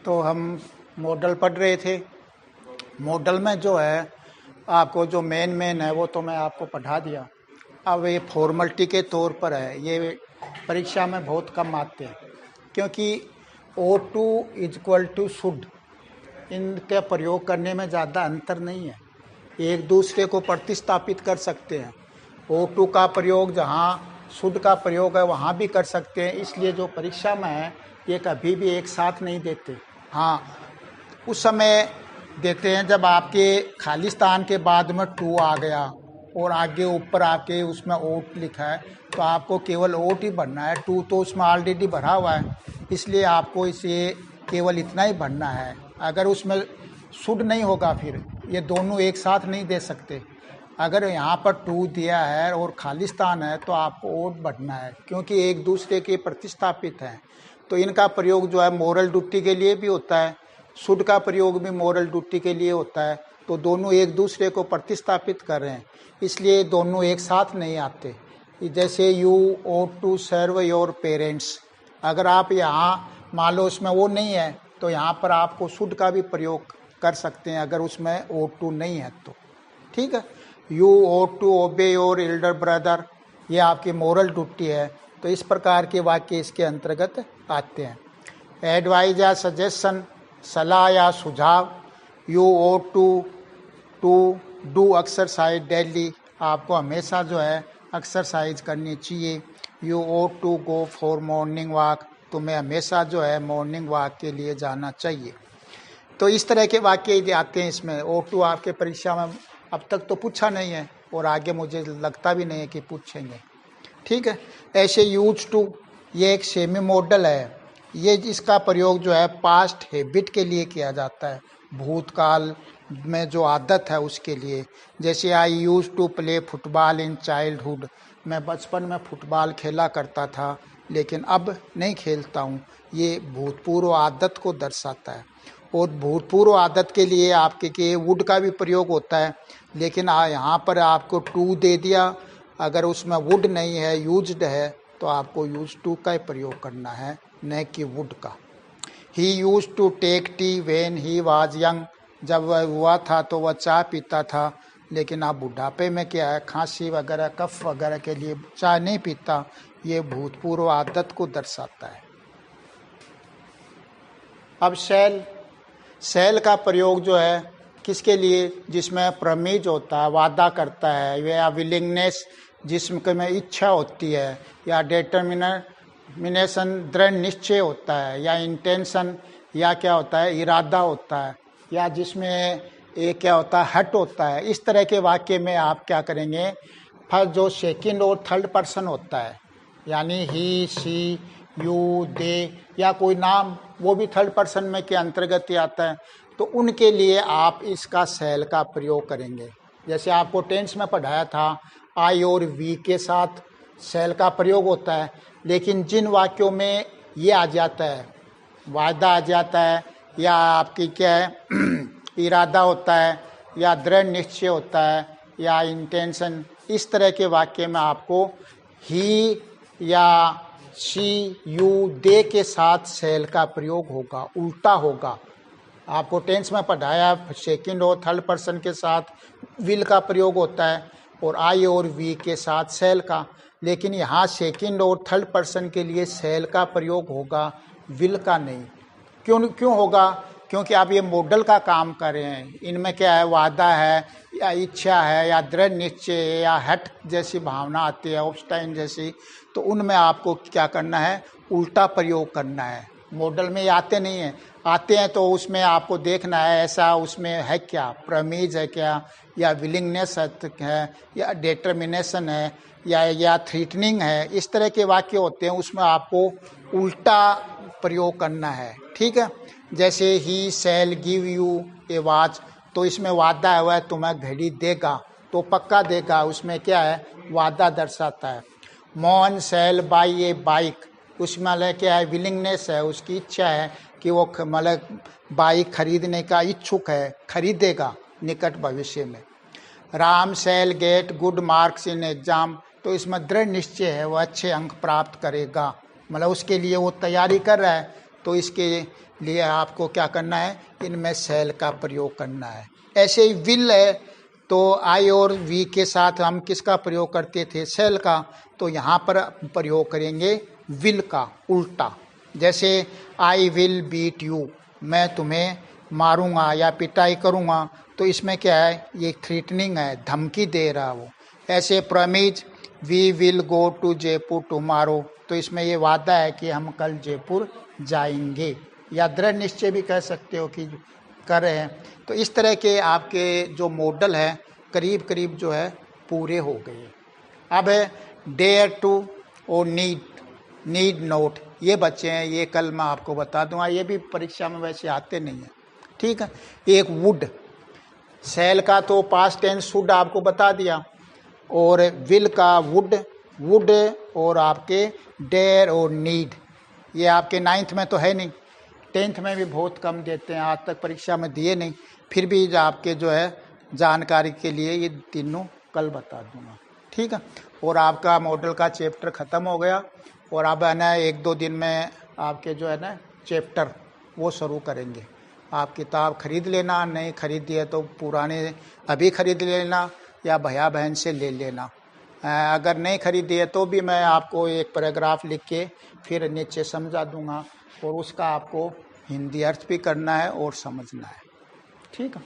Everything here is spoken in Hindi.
तो हम मॉडल पढ़ रहे थे। मॉडल में जो है आपको जो मेन है वो तो मैं आपको पढ़ा दिया। अब ये फॉर्मेलिटी के तौर पर है, ये परीक्षा में बहुत कम आते हैं क्योंकि O2 इक्वल टू शुड, इनके प्रयोग करने में ज़्यादा अंतर नहीं है, एक दूसरे को प्रतिस्थापित कर सकते हैं। O2 का प्रयोग जहाँ शुड का प्रयोग है वहाँ भी कर सकते हैं, इसलिए जो परीक्षा में है ये कभी भी एक साथ नहीं देते। हाँ, उस समय देते हैं जब आपके खालिस्तान के बाद में टू आ गया और आगे ऊपर आके उसमें ओट लिखा है तो आपको केवल ओट ही भरना है, टू तो उसमें ऑलरेडी भरा हुआ है, इसलिए आपको इसे केवल इतना ही भरना है। अगर उसमें शुड नहीं होगा फिर ये दोनों एक साथ नहीं दे सकते। अगर यहाँ पर टू दिया है और खालिस्तान है तो आपको ओट भरना है क्योंकि एक दूसरे के प्रतिस्थापित हैं। तो इनका प्रयोग जो है मोरल ड्यूटी के लिए भी होता है, शुड का प्रयोग भी मोरल ड्यूटी के लिए होता है, तो दोनों एक दूसरे को प्रतिस्थापित कर रहे हैं, इसलिए दोनों एक साथ नहीं आते। जैसे you ought to serve your parents, अगर आप यहाँ मान लो उसमें वो नहीं है तो यहाँ पर आपको शुड का भी प्रयोग कर सकते हैं अगर उसमें ought टू नहीं है तो, ठीक है। You ought to obey your elder brother, ये आपकी मोरल ड्यूटी है, तो इस प्रकार के वाक्य इसके अंतर्गत आते हैं। एडवाइज या सजेशन, सलाह या सुझाव, you ought to do exercise daily, आपको हमेशा जो है एक्सरसाइज करनी चाहिए। You ought to go for morning walk, तुम्हें हमेशा जो है मॉर्निंग वॉक के लिए जाना चाहिए। तो इस तरह के वाक्य आते हैं इसमें। ought टू आपके परीक्षा में अब तक तो पूछा नहीं है और आगे मुझे लगता भी नहीं है कि पूछेंगे, ठीक है। ऐसे यूज टू, ये एक सेमी मॉडल है, ये इसका प्रयोग जो है पास्ट हैबिट के लिए किया जाता है, भूतकाल में जो आदत है उसके लिए। जैसे I use to play football in childhood, मैं बचपन में फुटबॉल खेला करता था लेकिन अब नहीं खेलता हूँ, ये भूतपूर्व आदत को दर्शाता है। और भूतपूर्व आदत के लिए आपके के वुड का भी प्रयोग होता है, लेकिन यहाँ पर आपको टू दे दिया, अगर उसमें वुड नहीं है यूज्ड है तो आपको यूज टू का ही प्रयोग करना है, न कि वुड का। He use to take tea when he was young, जब वह हुआ था तो वह चाय पीता था, लेकिन आप बुढ़ापे में क्या है खांसी वगैरह कफ वगैरह के लिए चाय नहीं पीता, ये भूतपूर्व आदत को दर्शाता है। अब सेल का प्रयोग जो है किसके लिए, जिसमें प्रमिज होता है, वादा करता है, या विलिंगनेस जिसमें इच्छा होती है, या डिटर्मिनेशन दृढ़ निश्चय होता है, या इंटेंशन या क्या होता है इरादा होता है, या जिसमें एक क्या होता है हट होता है। इस तरह के वाक्य में आप क्या करेंगे, फर्स्ट जो सेकंड और थर्ड पर्सन होता है यानी ही सी यू दे या कोई नाम, वो भी थर्ड पर्सन में के अंतर्गत ही आता है, तो उनके लिए आप इसका सेल का प्रयोग करेंगे। जैसे आपको टेंस में पढ़ाया था आई और वी के साथ सेल का प्रयोग होता है, लेकिन जिन वाक्यों में ये आ जाता है, वादा आ जाता है, या आपकी क्या है इरादा होता है, या दृढ़ निश्चय होता है, या इंटेंशन, इस तरह के वाक्य में आपको ही या शी यू दे के साथ सेल का प्रयोग होगा, उल्टा होगा। आपको टेंस में पढ़ाया सेकंड और थर्ड पर्सन के साथ विल का प्रयोग होता है और आई और वी के साथ सेल का, लेकिन यहाँ सेकंड और थर्ड पर्सन के लिए सेल का प्रयोग होगा, विल का नहीं। क्यों होगा, क्योंकि आप ये मॉडल का काम कर रहे हैं, इनमें क्या है वादा है या इच्छा है या दृढ़ निश्चय है या हट जैसी भावना आती है, ऑब्स्टाइन जैसी, तो उनमें आपको क्या करना है उल्टा प्रयोग करना है। मॉडल में ये आते नहीं हैं, आते हैं तो उसमें आपको देखना है ऐसा उसमें है क्या, प्रमीज है क्या, या विलिंगनेस है, या डिटर्मिनेशन है, या थ्रेटनिंग है, इस तरह के वाक्य होते हैं, उसमें आपको उल्टा प्रयोग करना है, ठीक है। जैसे he shall give you a watch, तो इसमें वादा हुआ है तुम्हें घड़ी देगा, तो पक्का देगा, उसमें क्या है वादा दर्शाता है। मोहन शैल बाई ए बाइक, उसमें मतलब क्या है विलिंगनेस है, उसकी इच्छा है कि वो मतलब बाइक खरीदने का इच्छुक है, खरीदेगा निकट भविष्य में। राम शैल get good marks in exam, तो इसमें दृढ़ निश्चय है वो अच्छे अंक प्राप्त करेगा, मतलब उसके लिए वो तैयारी कर रहा है, तो इसके लिए आपको क्या करना है, इनमें सेल का प्रयोग करना है। ऐसे ही विल है, तो आई और वी के साथ हम किसका प्रयोग करते थे, सेल का, तो यहाँ पर प्रयोग करेंगे विल का उल्टा। जैसे आई विल बीट यू, मैं तुम्हें मारूंगा या पिटाई करूंगा, तो इसमें क्या है, ये थ्रेटनिंग है, धमकी दे रहा वो। ऐसे promise we will go to Jaipur tomorrow, तो इसमें ये वादा है कि हम कल जयपुर जाएंगे, या दृढ़ निश्चय भी कह सकते हो कि कर रहे हैं। तो इस तरह के आपके जो मॉडल है करीब करीब जो है पूरे हो गए। अब है डेयर टू और नीड नोट, ये बच्चे हैं, ये कल मैं आपको बता दूंगा, ये भी परीक्षा में वैसे आते नहीं हैं, ठीक है। एक वुड, सेल का तो पास्ट टेंस शुड आपको बता दिया, और विल का वुड और आपके डेयर और नीड, ये आपके 9th में तो है नहीं, 10th में भी बहुत कम देते हैं, आज तक परीक्षा में दिए नहीं, फिर भी आपके जो है जानकारी के लिए ये तीनों कल बता दूंगा, ठीक है। और आपका मॉडल का चैप्टर ख़त्म हो गया, और अब है ना 1-2 दिन में आपके जो है ना चैप्टर वो शुरू करेंगे। आप किताब खरीद लेना, नहीं खरीदी है तो पुराने अभी खरीद लेना या भैया बहन से ले लेना। अगर नहीं खरीदी है तो भी मैं आपको एक पैराग्राफ लिख के फिर नीचे समझा दूंगा, और उसका आपको हिंदी अर्थ भी करना है और समझना है, ठीक है।